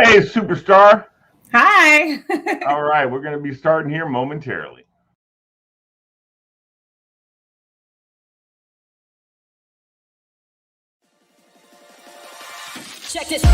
Hey, superstar. Hi. All right, we're going to be starting here momentarily. Check this.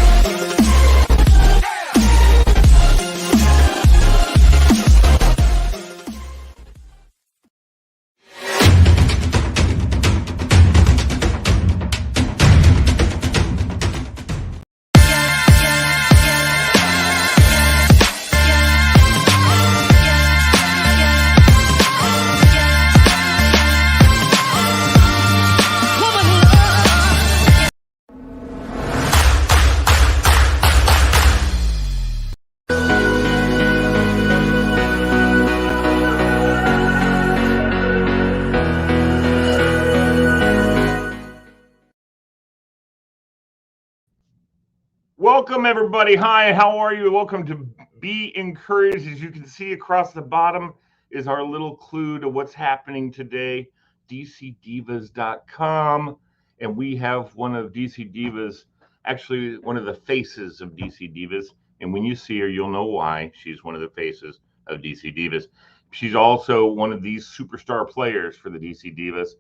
Welcome, everybody. Hi, how are you? Welcome to Be Encouraged. As you can see across the bottom is our little clue to what's happening today, dcdivas.com. And we have one of DC Divas, actually one of the faces of DC Divas. And when you see her, you'll know why she's one of the faces of DC Divas. She's also one of these superstar players for the DC Divas.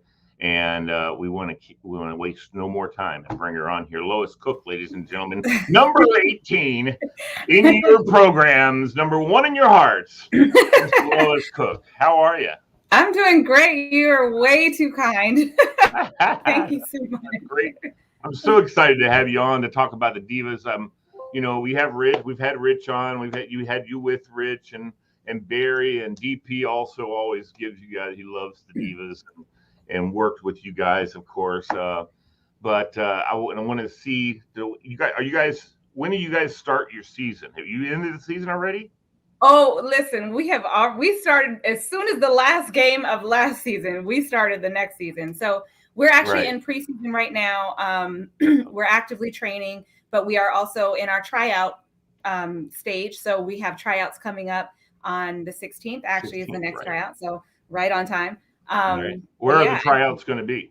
And we want to waste no more time and bring her on here. Lois Cook, ladies and gentlemen, number 18 in your programs, number 1 in your hearts. Lois Cook, how are you? I'm doing great. You are way too kind. Thank you so much. Great. I'm so excited to have you on to talk about the Divas. We have Rich. We've had Rich on. Had you with Rich and Barry, and DP also always gives you guys. He loves the Divas and worked with you guys, of course. But I want to see, when do you guys start your season? Have you ended the season already? Oh, listen, we started as soon as the last game of last season. We started the next season. So we're actually in preseason right now. We're actively training, but we are also in our tryout stage. So we have tryouts coming up on the 16th, actually, is the next tryout. So right on time. Right. Where are the tryouts going to be?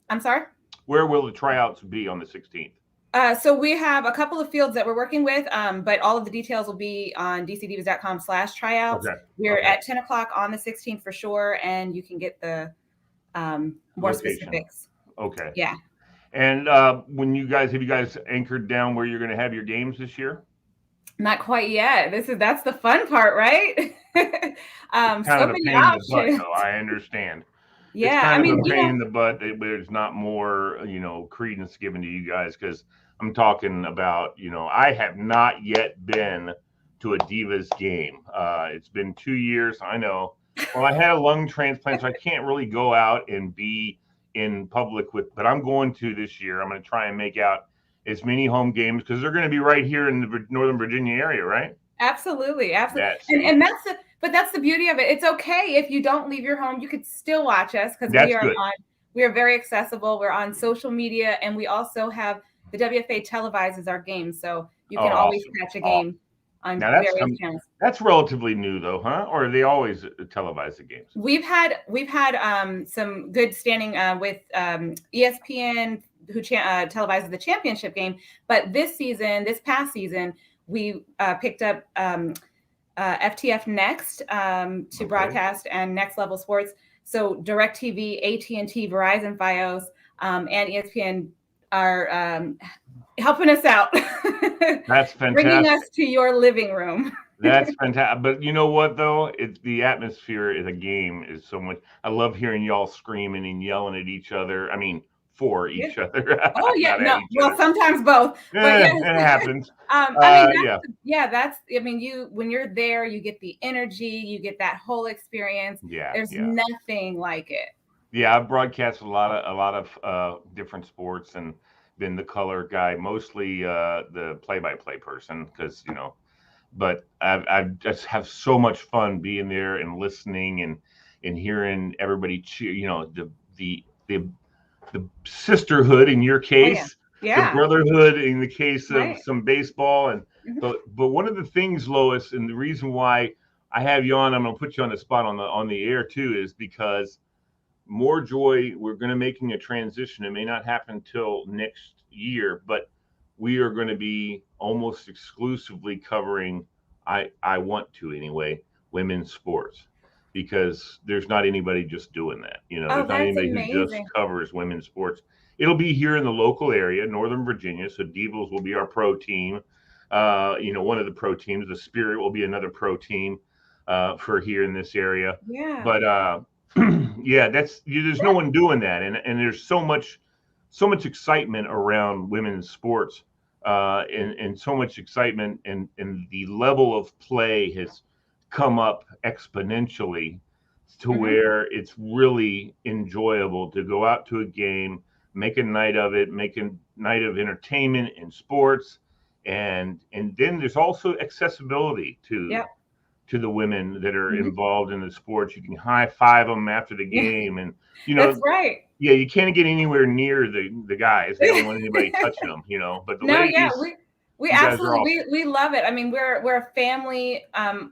I'm sorry? Where will the tryouts be on the 16th? So we have a couple of fields that we're working with, but all of the details will be on dcdivas.com/tryouts. Okay. We're at 10 o'clock on the 16th for sure, and you can get the more specifics. Okay. Yeah. And have you guys anchored down where you're going to have your games this year? Not quite yet. That's the fun part, right? Kind of a pain in the butt, though. I understand. Yeah, it's kind of a pain in the butt, but there's not more, credence given to you guys, because I'm talking about, I have not yet been to a Divas game. It's been 2 years. I know. Well, I had a lung transplant, so I can't really go out and be in public but I'm going to this year. I'm going to try and make out as many home games, because they're going to be right here in the Northern Virginia area, right? Absolutely. And that's the beauty of it. It's okay if you don't leave your home. You could still watch us, because we are very accessible. We're on social media, and we also have the WFA televises our games, so you can always catch a game on various channels. That's relatively new, though, huh? Or are they always televise the games? We've had some good standing with ESPN, who televises the championship game, but this past season, we picked up FTF Next to broadcast, and Next Level Sports. So DirecTV, AT&T, Verizon, Fios, and ESPN are helping us out. That's fantastic. Bringing us to your living room. That's fantastic. But you know what, though? It's the atmosphere of the game is so much. I love hearing y'all screaming and yelling at each other. I mean, for each other. Oh yeah, no. Well, sometimes both. But it happens. When you're there, you get the energy, you get that whole experience. Yeah, there's nothing like it. Yeah, I've broadcast a lot of different sports and been the color guy, mostly the play-by-play person, because But I just have so much fun being there and listening and hearing everybody cheer. The sisterhood in your case, the brotherhood in the case of some baseball, but one of the things, Lois, and the reason why I have you on, I'm going to put you on the spot on the air too, is because More Joy, we're going to making a transition. It may not happen till next year, but we are going to be almost exclusively covering, I want to anyway, women's sports, because there's not anybody just doing that. Oh, There's not that's anybody who just amazing. covers women's sports. It'll be here in the local area, Northern Virginia. So Divas will be our pro team. One of the pro teams. The Spirit will be another pro team for here in this area. Yeah. But yeah, there's no one doing that, and there's so much excitement around women's sports, and so much excitement, and the level of play has come up exponentially to Hmm. where it's really enjoyable to go out to a game, make a night of it, make a night of entertainment and sports, and then there's also accessibility to Yep. the women that are Hmm. involved in the sports. You can high five them after the Yeah, game, and that's right. yeah, you can't get anywhere near the guys. They don't want anybody touching them, But the No, yeah, ladies, we you guys are absolutely awesome. we love it. I mean, we're a family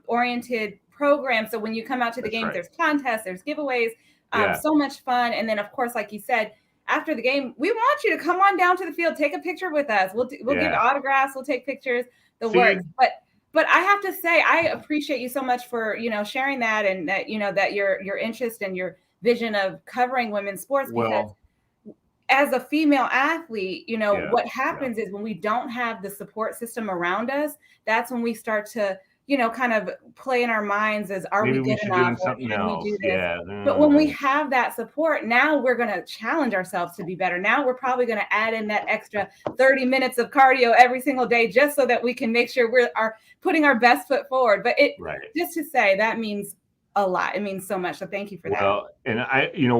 oriented program. So when you come out to the That's games, right. there's contests, there's giveaways, Yeah, so much fun. And then of course, like you said, after the game, we want you to come on down to the field, take a picture with us. We'll give yeah. autographs, we'll take pictures, the See, works. But I have to say, I appreciate you so much for sharing that, and that that your interest and your vision of covering women's sports, because well, as a female athlete, yeah, what yeah. happens is when we don't have the support system around us, that's when we start to, kind of play in our minds as, are we Maybe we good should enough, doing or something can we do else. this? Yeah. But when we have that support, now we're going to challenge ourselves to be better. Now we're probably going to add in that extra 30 minutes of cardio every single day, just so that we can make sure are putting our best foot forward. But Right. just to say, that means a lot. It means so much. So thank you for that. Well, and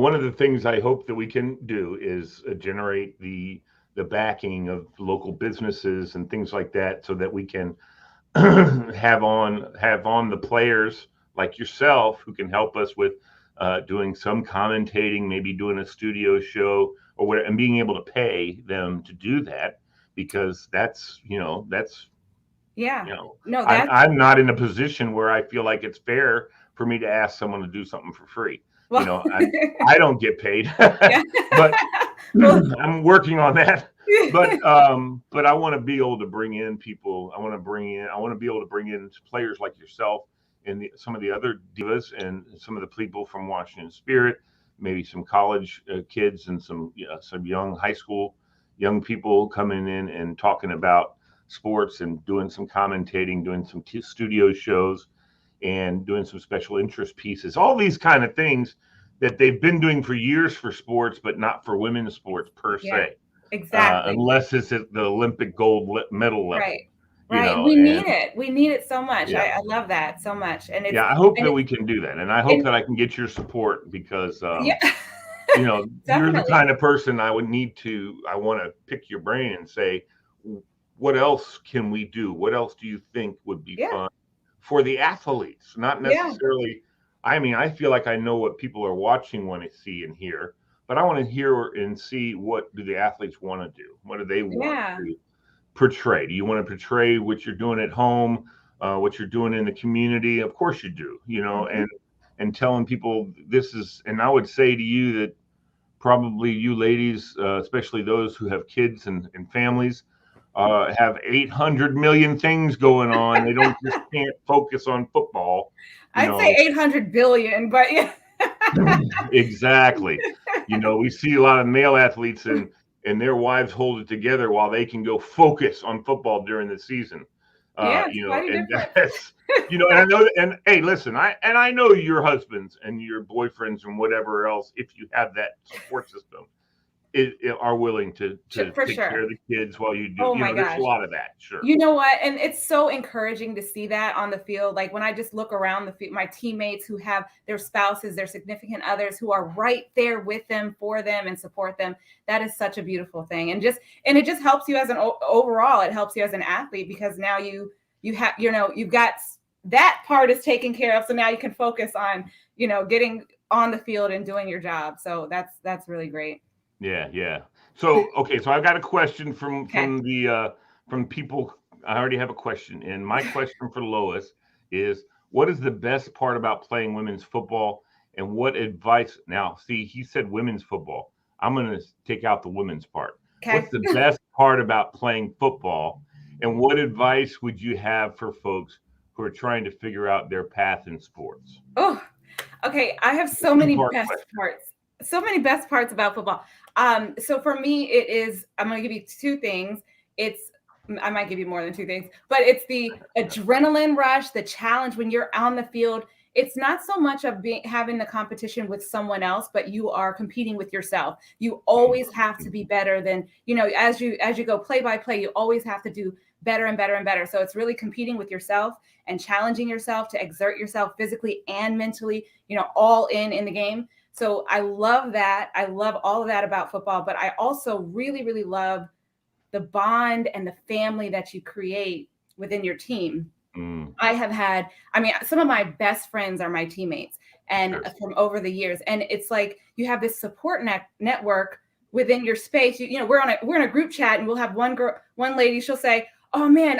one of the things I hope that we can do is generate the backing of local businesses and things like that, so that we can have on the players like yourself who can help us with doing some commentating, maybe doing a studio show or whatever, and being able to pay them to do that, because that's Yeah. you know No, I'm not in a position where I feel like it's fair for me to ask someone to do something for free. well, I don't get paid, yeah. but Well, I'm working on that. But I want to be able to bring in people. I want to be able to bring in players like yourself and some of the other divas and some of the people from Washington Spirit, maybe some college kids and some young high school young people coming in and talking about sports and doing some commentating, doing some studio shows, and doing some special interest pieces. All these kind of things that they've been doing for years for sports, but not for women's sports per yeah, se, exactly. unless it's at the Olympic gold medal level. Right. Right. We And need it. We need it so much. yeah, I love that so much. And yeah, I hope and that it's we can do that, and I hope and that I can get your support, because yeah, you're the definitely. kind of person I want to pick your brain and say, what else can we do? What else do you think would be Yeah. fun for the athletes? Not Yeah. necessarily. I mean, I feel like I know what people are watching want to see and hear, but I want to hear and see, what do the athletes want to do? What do they want Yeah. to portray? Do you want to portray what you're doing at home, what you're doing in the community? Of course you do, Hmm. and telling people this is. And I would say to you that probably you ladies, especially those who have kids and families, have 800 million things going on. They don't just can't focus on football, you I'd say know. 800 billion, but yeah. Exactly. We see a lot of male athletes, and their wives hold it together while they can go focus on football during the season. Yeah, it's quite a And difference. and I know, and hey, listen, I know your husbands and your boyfriends and whatever else, if you have that support system, are willing to For take care sure. of the kids while you do. Oh my There's a gosh. lot of that, sure. You know what? And it's so encouraging to see that on the field. Like when I just look around the field, my teammates who have their spouses, their significant others who are right there with them, for them, and support them. That is such a beautiful thing. And it just helps you as overall. It helps you as an athlete, because now you have you've got that part is taken care of. So now you can focus on getting on the field and doing your job. So that's really great. Yeah, yeah. So okay, so I've got a question from Okay. from people. I already have a question, and my question for Lois is, what is the best part about playing women's football, and what advice? Now, see, he said women's football. I'm going to take out the women's part. Okay. What's the best part about playing football, and what advice would you have for folks who are trying to figure out their path in sports? Oh, okay. I have so many Two-part best question. parts. So many best parts about football. So for me, it is, I'm going to give you two things. It's, I might give you more than two things, but it's the adrenaline rush, the challenge when you're on the field. It's not so much of having the competition with someone else, but you are competing with yourself. You always have to be better than, as you go play by play, you always have to do better and better and better. So it's really competing with yourself and challenging yourself to exert yourself physically and mentally, all in the game. So I love that. I love all of that about football, but I also really, really love the bond and the family that you create within your team. I have had, some of my best friends are my teammates and from over the years. And it's like you have this support network within your space. We're in a group chat and we'll have one lady, she'll say, "Oh man,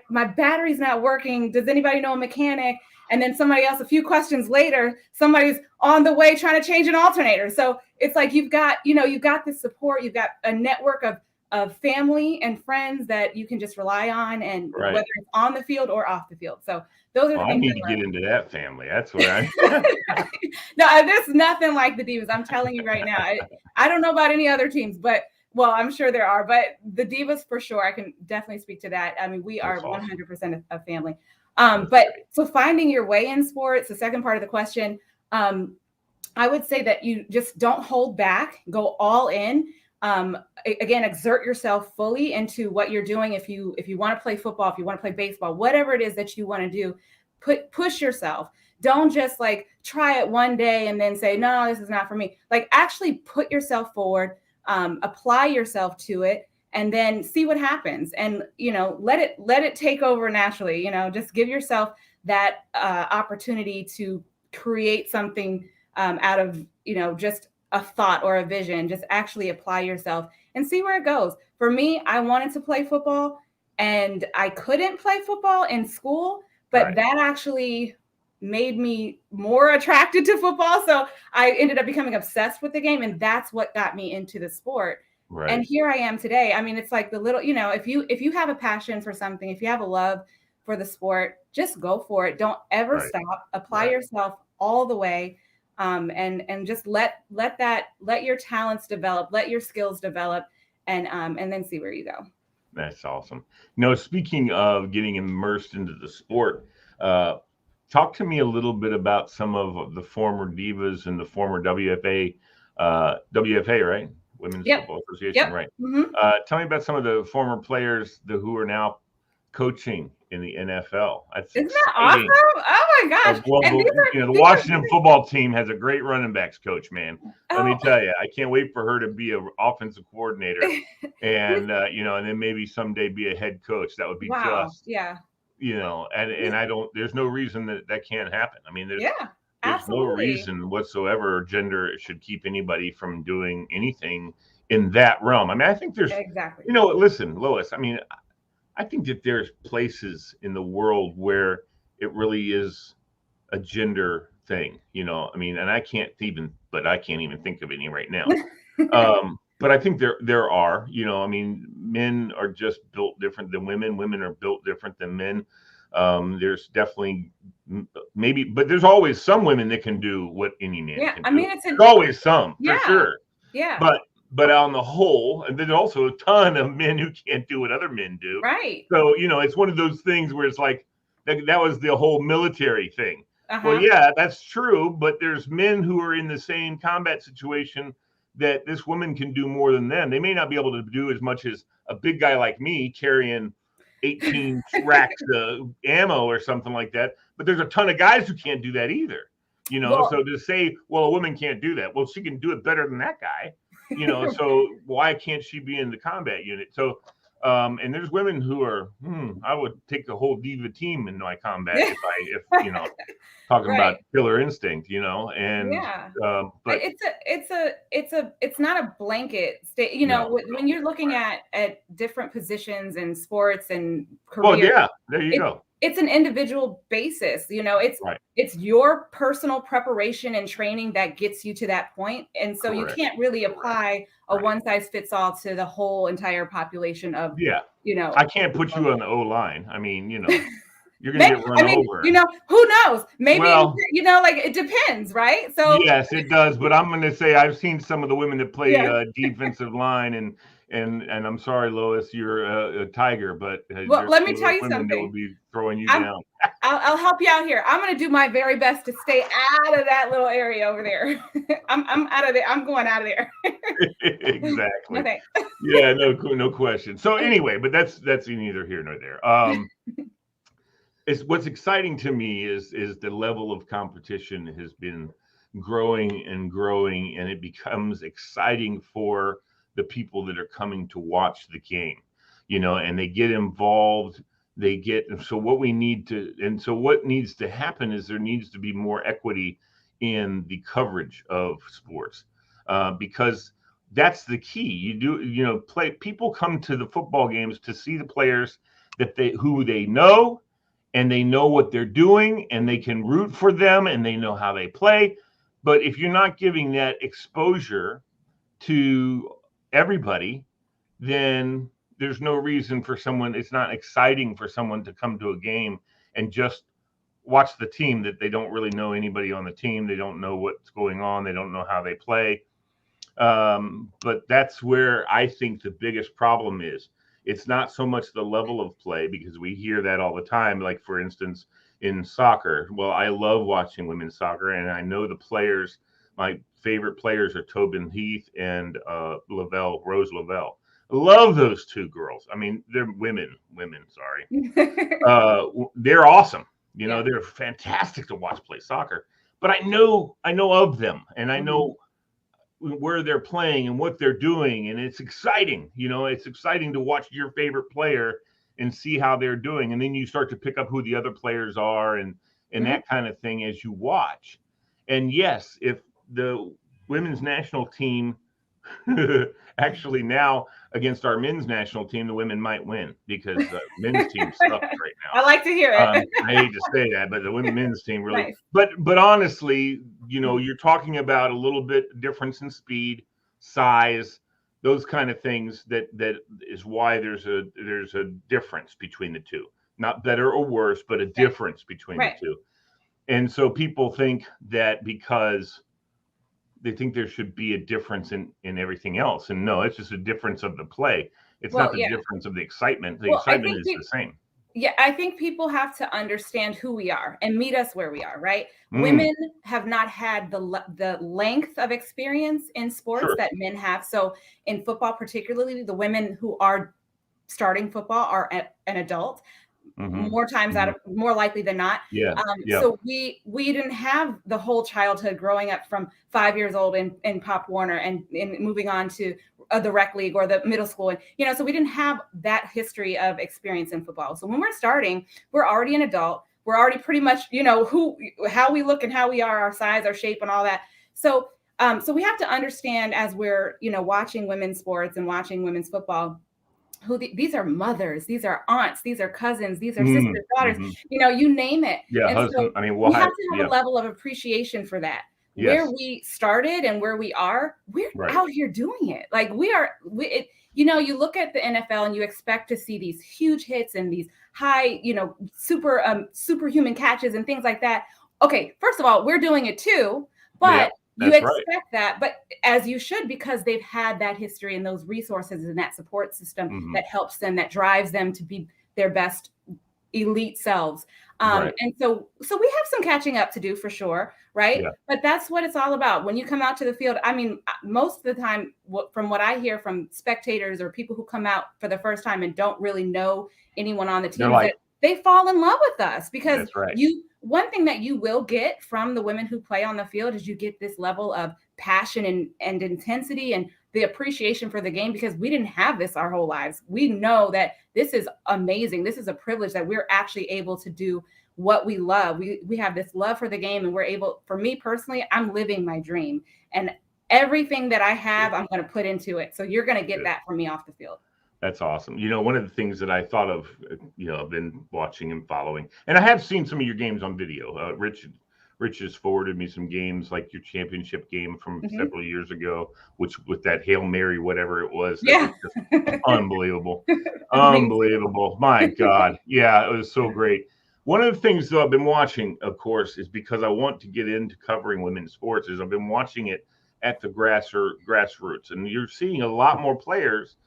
my battery's not working. Does anybody know a mechanic?" And then somebody else, a few questions later, somebody's on the way trying to change an alternator. So it's like you've got this support, you've got a network of family and friends that you can just rely on, and whether it's on the field or off the field. So those are the things I need to get into that family. That's where I No, there's nothing like the Divas. I'm telling you right now. I don't know about any other teams, but I'm sure there are, but the Divas for sure. I can definitely speak to that. We are 100% a family. But so finding your way in sports, the second part of the question, I would say that you just don't hold back, go all in. Again, exert yourself fully into what you're doing. If you want to play football, if you want to play baseball, whatever it is that you want to do, push yourself. Don't just like try it one day and then say, no, this is not for me. Like actually put yourself forward, apply yourself to it, and then see what happens. And, let it take over naturally, just give yourself that opportunity to create something out of, just a thought or a vision. Just actually apply yourself and see where it goes. For me, I wanted to play football and I couldn't play football in school, but that actually made me more attracted to football. So I ended up becoming obsessed with the game, and that's what got me into the sport. Right. And here I am today. It's like the little, if you have a passion for something, if you have a love for the sport, just go for it. Don't ever stop. Apply yourself all the way. And just let your talents develop, let your skills develop, and then see where you go. That's awesome. Speaking of getting immersed into the sport, talk to me a little bit about some of the former Divas and the former WFA, right? Women's Football Association, right? Mm-hmm. Tell me about some of the former players who are now coaching in the NFL. Isn't that awesome? Oh my gosh! Well, the Washington football team has a great running backs coach, man. Let me tell you, I can't wait for her to be an offensive coordinator, and and then maybe someday be a head coach. That would be and I don't. There's no reason that can't happen. There's no reason whatsoever gender should keep anybody from doing anything in that realm. I think there's exactly. Listen, Lois. I think that there's places in the world where it really is a gender thing, and I can't even think of any right now. But I think there are, men are just built different than women. Women are built different than men. There's definitely but there's always some women that can do what any man can do. There's always some, for sure. Yeah. But on the whole, and there's also a ton of men who can't do what other men do. Right. So, it's one of those things where it's like, that was the whole military thing. Well, yeah, that's true. But there's men who are in the same combat situation that this woman can do more than them. They may not be able to do as much as a big guy like me carrying 18 racks of ammo or something like that. But there's a ton of guys who can't do that either. So to say, well, a woman can't do that. Well, she can do it better than that guy. So why can't she be in the combat unit? So, and there's women who are, I would take the whole diva team in my combat if talking about killer instinct, and but it's not a blanket state, when you're looking at different positions in sports and careers. Well, yeah, there you go. it's an individual basis. Right. It's your personal preparation and training that gets you to that point. And so you Correct. can't really apply a Right. one size fits all to the whole entire population of, Yeah. I can't put you on the O line. I mean, you're going to maybe, get run over. who knows? Maybe, Well, like it depends, right? So yes, it does. But I'm going to say I've seen some of the women that play yeah. defensive line, and I'm sorry, Lois, you're a tiger, but Well, there's let some me of tell those you women that will something. be throwing you I'm, down. I'll help you out here. I'm going to do my very best to stay out of that little area over there. I'm out of there. I'm going out of there. Exactly. Okay. Yeah, no question. So anyway, but that's neither here nor there. It's what's exciting to me is the level of competition has been growing and growing, and it becomes exciting for the people that are coming to watch the game, and they get involved. So what needs to happen is there needs to be more equity in the coverage of sports, because that's the key. People come to the football games to see the players who they know, and they know what they're doing, and they can root for them, and they know how they play. But if you're not giving that exposure to everybody, then there's no reason for someone. It's not exciting for someone to come to a game and just watch the team that they don't really know anybody on the team. They don't know what's going on. They don't know how they play. But that's where I think the biggest problem is. It's not so much the level of play, because we hear that all the time. Like, for instance, in soccer. Well, I love watching women's soccer, and I know the players. My favorite players are Tobin Heath and Rose Lavelle. I love those two girls. I mean, they're women. Sorry, they're awesome. Yeah. They're fantastic to watch play soccer. But I know of them, and I know where they're playing and what they're doing, and it's exciting. It's exciting to watch your favorite player and see how they're doing, and then you start to pick up who the other players are, and that kind of thing as you watch. And yes, if the women's national team actually now against our men's national team, the women might win, because the men's team sucks right now. I like to hear it. I hate to say that, but the men's team really. Nice. But honestly, you're talking about a little bit difference in speed, size, those kind of things. That is why there's a difference between the two. Not better or worse, but a difference between the two. And so people think that because they think there should be a difference in everything else. And no, it's just a difference of the play. It's not the difference of the excitement. The excitement is the same. Yeah, I think people have to understand who we are and meet us where we are, right? Women have not had the length of experience in sports that men have. So in football, particularly, the women who are starting football are an adult. More times more likely than not. So we didn't have the whole childhood growing up from 5 years old in Pop Warner and moving on to the rec league or the middle school. And, so we didn't have that history of experience in football. So when we're starting, we're already an adult. We're already pretty much, how we look and how we are, our size, our shape, and all that. So we have to understand, as we're, watching women's sports and watching women's football, these are mothers, these are aunts, these are cousins, these are sisters, daughters, you name it. Yeah, and husband. So we'll have to have a level of appreciation for that. Yes. Where we started and where we are, we're out here doing it. Like you look at the NFL and you expect to see these huge hits and these high, superhuman catches and things like that. Okay, first of all, we're doing it too, but you expect that, but as you should, because they've had that history and those resources and that support system that helps them, that drives them to be their best elite selves. And so we have some catching up to do for sure, right? Yeah. But that's what it's all about. When you come out to the field, most of the time, from what I hear from spectators or people who come out for the first time and don't really know anyone on the team, they fall in love with us, because one thing that you will get from the women who play on the field is you get this level of passion and intensity and the appreciation for the game, because we didn't have this our whole lives. We know that this is amazing. This is a privilege that we're actually able to do what we love. We have this love for the game, and we're able, for me personally, I'm living my dream, and everything that I have, I'm going to put into it. So you're going to get that from me off the field. That's awesome. One of the things that I thought of, I've been watching and following, and I have seen some of your games on video. Rich has forwarded me some games like your championship game from Mhm. several years ago, which with that Hail Mary, whatever it was, that was Yeah. just unbelievable. Amazing. Unbelievable. My God. Yeah, it was so great. One of the things though I've been watching, of course, is because I want to get into covering women's sports, is I've been watching it at the grassroots. And you're seeing a lot more players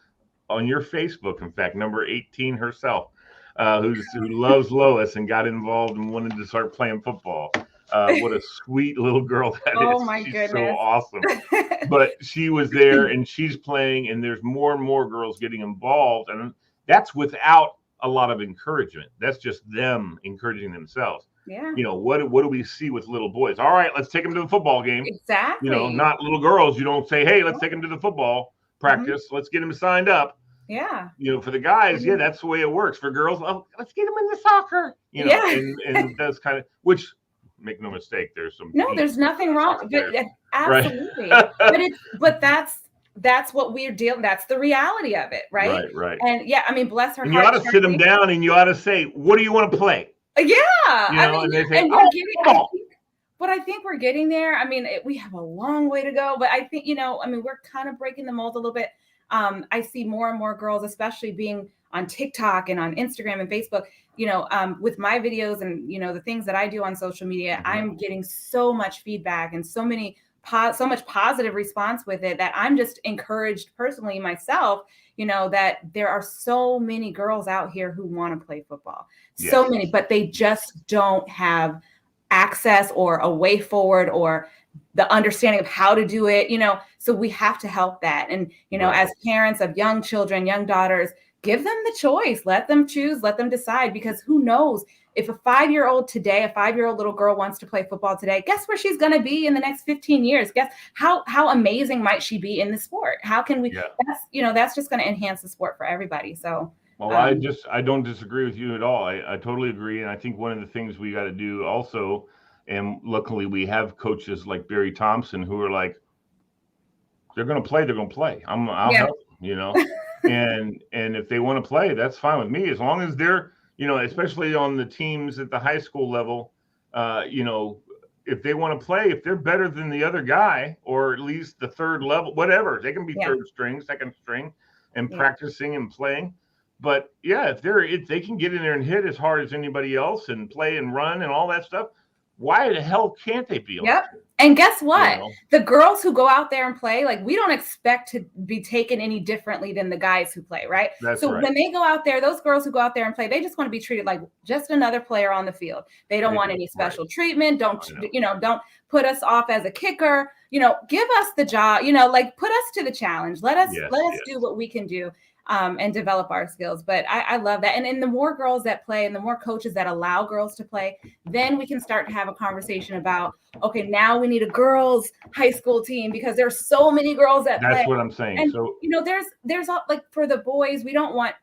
on your Facebook, in fact, number 18 herself, who loves Lois and got involved and wanted to start playing football. What a sweet little girl that Oh is. my She's so goodness. awesome. But she was there and she's playing, and there's more and more girls getting involved. And that's without a lot of encouragement. That's just them encouraging themselves. Yeah, What do we see with little boys? All right, let's take them to the football game. exactly. Not little girls. You don't say, hey, let's take them to the football Mhm. practice. Let's get them signed up. Yeah. For the guys, yeah, Mhm. that's the way it works. For girls, oh, let's get them in the soccer. Yeah. And that's kind of, which, make no mistake, there's some No, deep there's nothing soccer wrong. players, right? Absolutely. But that's what we're dealing. That's the reality of it, right? Right. And yeah, I mean, bless her And you ought heart. to sit them down and you ought to say, what do you want to play? Yeah, I mean, And they say, and oh, we're getting. football. I think we're getting there. I mean, we have a long way to go, but I think I mean, we're kind of breaking the mold a little bit. I see more and more girls, especially being on TikTok and on Instagram and Facebook. With my videos and the things that I do on social media, I'm getting so much feedback and so much positive response with it that I'm just encouraged personally myself. That there are so many girls out here who want to play football, so Yes. many, but they just don't have access or a way forward or the understanding of how to do it, so we have to help that. And Right. as parents of young children, young daughters, give them the choice, let them choose, let them decide, because who knows, if a 5-year-old little girl wants to play football today, guess where she's going to be in the next 15 years? Guess how amazing might she be in the sport? How can we, Yeah. that's just going to enhance the sport for everybody. So Well, I don't disagree with you at all. I totally agree. And I think one of the things we got to do also, and luckily we have coaches like Barry Thompson who are like, they're going to play, they're going to play. I'll Yeah. help them, and if they want to play, that's fine with me, as long as they're, especially on the teams at the high school level, if they want to play, if they're better than the other guy, or at least the third level, whatever, they can be Yeah. third string, second string, and Yeah. practicing and playing. But yeah, if they can get in there and hit as hard as anybody else and play and run and all that stuff, why the hell can't they be on Yep. the team? And guess what? The girls who go out there and play, like, we don't expect to be taken any differently than the guys who play, right? That's so right. When they go out there, those girls who go out there and play, they just want to be treated like just another player on the field. They don't want any special treatment. Don't put us off as a kicker. Give us the job. Like, put us to the challenge. Let us do what we can do. And develop our skills. But I love that. And the more girls that play and the more coaches that allow girls to play, then we can start to have a conversation about, okay, now we need a girls high school team because there's so many girls that play. That's what I'm saying. And, so there's like, for the boys, we don't want,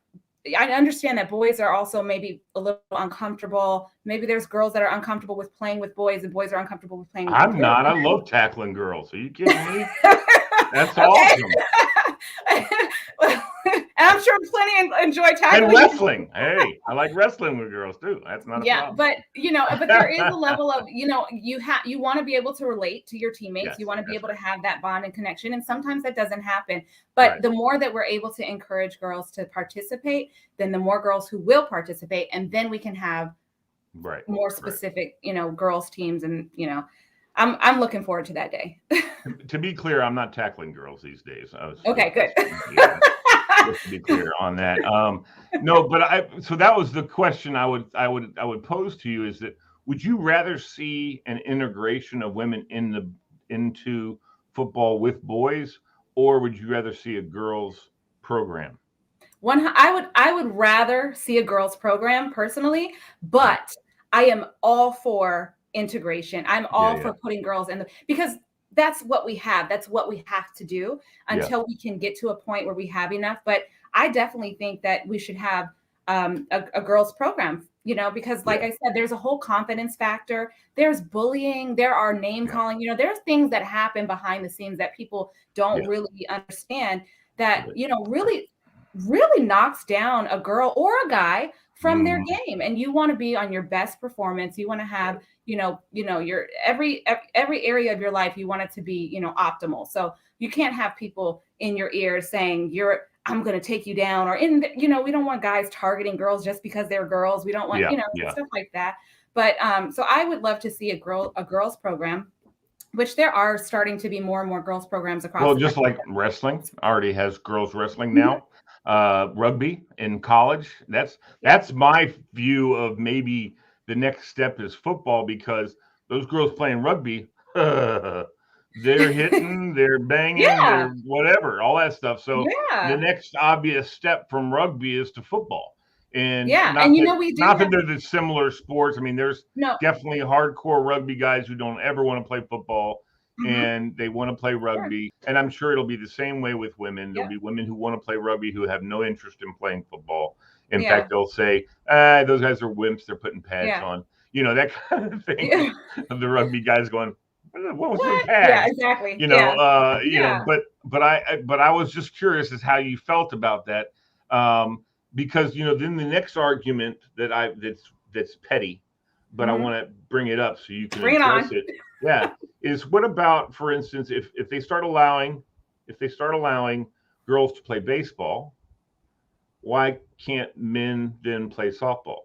I understand that boys are also maybe a little uncomfortable. Maybe there's girls that are uncomfortable with playing with boys and boys are uncomfortable with playing with I'm girls. not. I love tackling girls. Are you kidding me? That's awesome. And I'm sure plenty enjoy tackling. And wrestling. Hey, I like wrestling with girls too. That's not a problem. But there is a level of, you want to be able to relate to your teammates. Yes, you want to be that's able to have that bond and connection. And sometimes that doesn't happen. But Right. the more that we're able to encourage girls to participate, then the more girls who will participate. And then we can have more specific, girls teams. And, I'm looking forward to that day. To be clear, I'm not tackling girls these days. Okay, good. Just to be clear on that. No, but so that was the question I would pose to you, is that would you rather see an integration of women into football with boys, or would you rather see a girls program? I would rather see a girls program personally, but I am all for integration. I'm all for putting girls in because that's what we have. That's what we have to do until we can get to a point where we have enough. But I definitely think that we should have a girls program, because like I said, there's a whole confidence factor. There's bullying. There are name calling, there's things that happen behind the scenes that people don't really understand that, really really knocks down a girl or a guy from their Mhm. game. And you want to be on your best performance. You want to have, your every area of your life, you want it to be, optimal. So you can't have people in your ear saying I'm going to take you down, or we don't want guys targeting girls just because they're girls. We don't want, Yeah, yeah. stuff like that. But so I would love to see a girls program, which there are starting to be more and more girls programs across Well, the just country. like wrestling already has girls wrestling Mhm. now. Rugby in college. That's Yep. that's my view of maybe the next step is football, because those girls playing rugby, they're hitting, they're banging, Yeah. they're whatever, all that stuff. So the Yeah. next obvious step from rugby is to football. And Yeah. not And that we do not that have they're the similar sports. I mean, there's no. definitely hardcore rugby guys who don't ever want to play football, Mhm. and they want to play Sure. rugby. And I'm sure it'll be the same way with women. There'll Yep. be women who want to play rugby who have no interest in playing football. In Yeah. fact, they'll say, those guys are wimps. They're putting pads Yeah. on. That kind of thing Yeah. of the rugby guys going, what was them What? Yeah, pads? exactly. Yeah. Yeah. But I was just curious as how you felt about that. Because then the next argument that's petty, but I Mhm. want to bring it up so you can Bring it address on. it. Yeah, is what about, for instance, if they start allowing girls to play baseball, why can't men then play softball?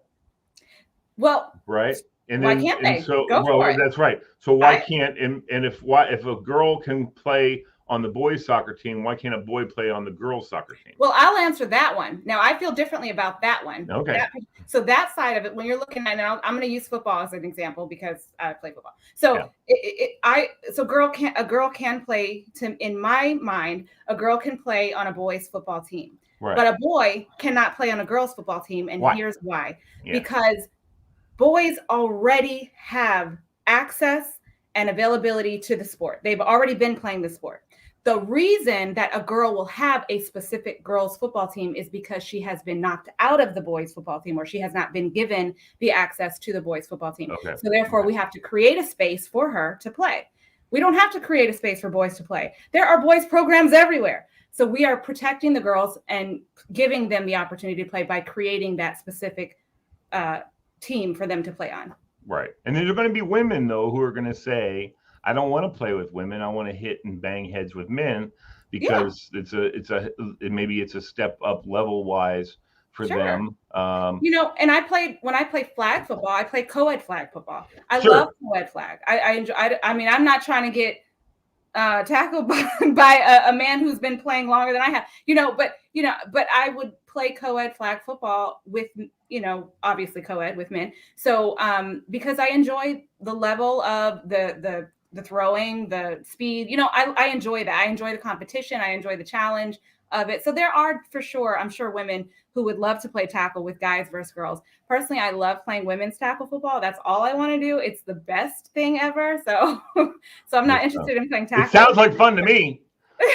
Well, Right? And why then can't and they? so Go for well, it. that's right. So why I can't and if a girl can play on the boys soccer team, why can't a boy play on the girls soccer team? Well, I'll answer that one. Now, I feel differently about that one. Okay. So that side of it, when you're looking at now, I'm going to use football as an example because I play football. Yeah. So a girl can play in my mind, a girl can play on a boys football team, Right. but a boy cannot play on a girls football team, and Why? here's why: Yeah. because boys already have access and availability to the sport. They've already been playing the sport. The reason that a girl will have a specific girls football team is because she has been knocked out of the boys football team, or she has not been given the access to the boys football team. Okay. So therefore, Okay. we have to create a space for her to play. We don't have to create a space for boys to play. There are boys programs everywhere. So we are protecting the girls and giving them the opportunity to play by creating that specific team for them to play on. Right. And then there are going to be women though who are going to say, I don't want to play with women. I want to hit and bang heads with men, Yeah, because maybe it's a step up level wise for sure. them. And when I played flag football, I played co-ed flag football. I love Sure. co-ed flag. I enjoy. I mean, I'm not trying to get tackled by a man who's been playing longer than I have. But I would play co-ed flag football with obviously co-ed with men. So because I enjoy the level of the throwing, the speed. I enjoy that. I enjoy the competition. I enjoy the challenge of it. So there are, for sure, I'm sure, women who would love to play tackle with guys versus girls. Personally, I love playing women's tackle football. That's all I want to do. It's the best thing ever. So I'm not interested in playing It tackle. sounds like fun to me.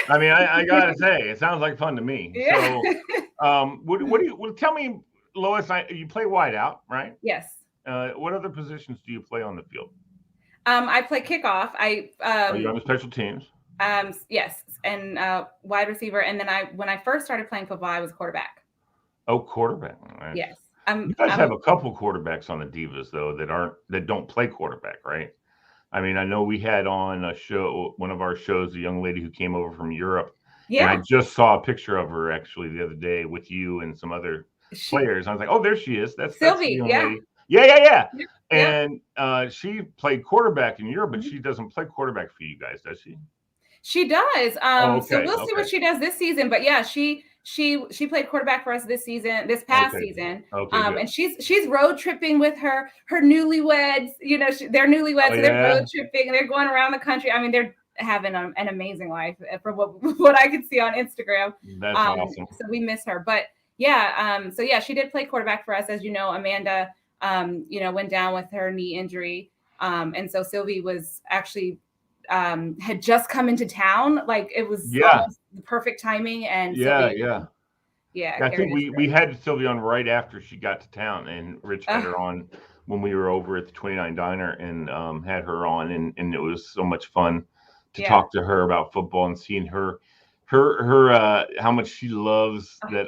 I mean, I gotta say, it sounds like fun to me. Yeah. So, what do you? Well, tell me, Lois. You play wide out, right? Yes. What other positions do you play on the field? I play kickoff. Are you on the special teams? Yes, and wide receiver. And then when I first started playing football, I was quarterback. Oh, quarterback. Nice. Yes. You guys have a couple quarterbacks on the Divas though that don't play quarterback, right? I mean, I know we had on one of our shows, a young lady who came over from Europe, and I Yeah. just saw a picture of her actually the other day with you and some other players. I was like, oh, there she is. That's the Sylvie. young Yeah. lady. Yeah. Yep. Yep. And she played quarterback in Europe, but Mhm. she doesn't play quarterback for you guys, does she? She does. Oh, So okay. we'll see what she does this season. But yeah, she played quarterback for us this past Okay. season. Okay. Good. And she's road tripping with her newlyweds. They're newlyweds, Oh so they're yeah. road tripping and they're going around the country. I mean, they're having an amazing life from what I could see on Instagram. That's awesome. So we miss her. But yeah, so yeah, she did play quarterback for us. As you know, Amanda, went down with her knee injury. And so Sylvie was actually had just come into town. Like it was Yeah. almost the perfect timing. And Yeah. Sylvie, Yeah. I think carried us we through. had Sylvia on right after she got to town, and Rich had Uh, her on when we were over at the 29 Diner, and had her on, and it was so much fun to yeah. talk to her about football and seeing her her how much she loves that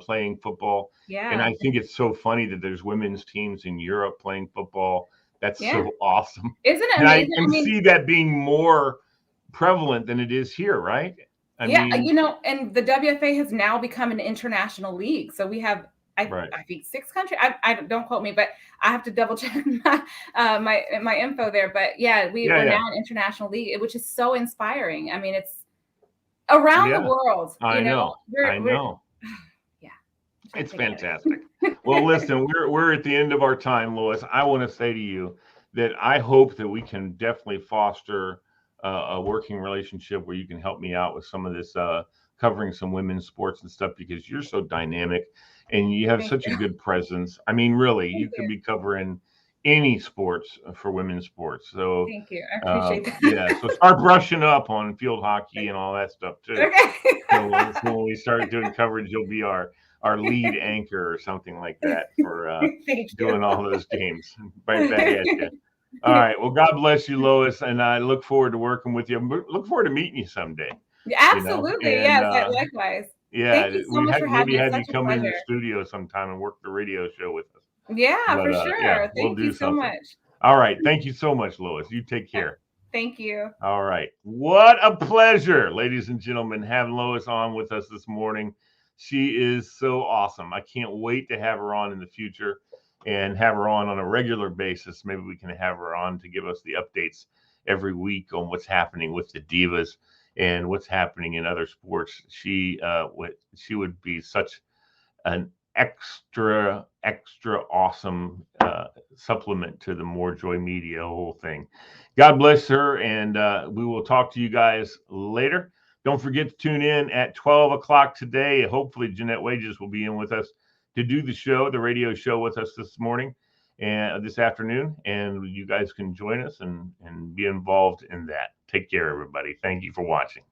playing football. And Yeah. I think it's so funny that there's women's teams in Europe playing football. That's Yeah. so awesome. Isn't it And I amazing? I can mean, see that being more prevalent than it is here, right? I yeah, mean, and the WFA has now become an international league. So we have, right. I think 6 countries. I don't quote me, but I have to double check my info there. But yeah, Yeah, we're yeah. now an international league, which is so inspiring. I mean, it's around the Yeah. world. I know. I We're know. yeah, It's fantastic. Well, listen, we're at the end of our time, Lois. I want to say to you that I hope that we can definitely foster a working relationship where you can help me out with some of this covering some women's sports and stuff because you're so dynamic and you have Thank such a you. good presence. I mean, really, you Thank could you. be covering any sports for women's sports. So, Thank you. I appreciate that. yeah, so start brushing up on field hockey and all that stuff too. Okay. So when we start doing coverage, you'll be our lead anchor or something like that for Thank you. doing all those games. Right back at you. All right. Well, God bless you, Lois, and I look forward to working with you. Look forward to meeting you someday. Absolutely. And Yes, likewise. yeah, Thank you so we much for having maybe me. It's have you such a come in the pleasure. studio sometime and work the radio show with us. Yeah, But for yeah, sure. we'll Thank you do so something. much. All right. Thank you so much, Lois. You take care. Thank you. All right. What a pleasure, ladies and gentlemen, having Lois on with us this morning. She is so awesome. I can't wait to have her on in the future and have her on a regular basis. Maybe we can have her on to give us the updates every week on what's happening with the Divas and what's happening in other sports. She would be such an extra awesome supplement to the More Joy Media whole thing. God bless her, and we will talk to you guys later. Don't forget to tune in at 12 o'clock today. Hopefully, Jeanette Wages will be in with us to do the radio show with us this morning and this afternoon. And you guys can join us and be involved in that. Take care, everybody. Thank you for watching.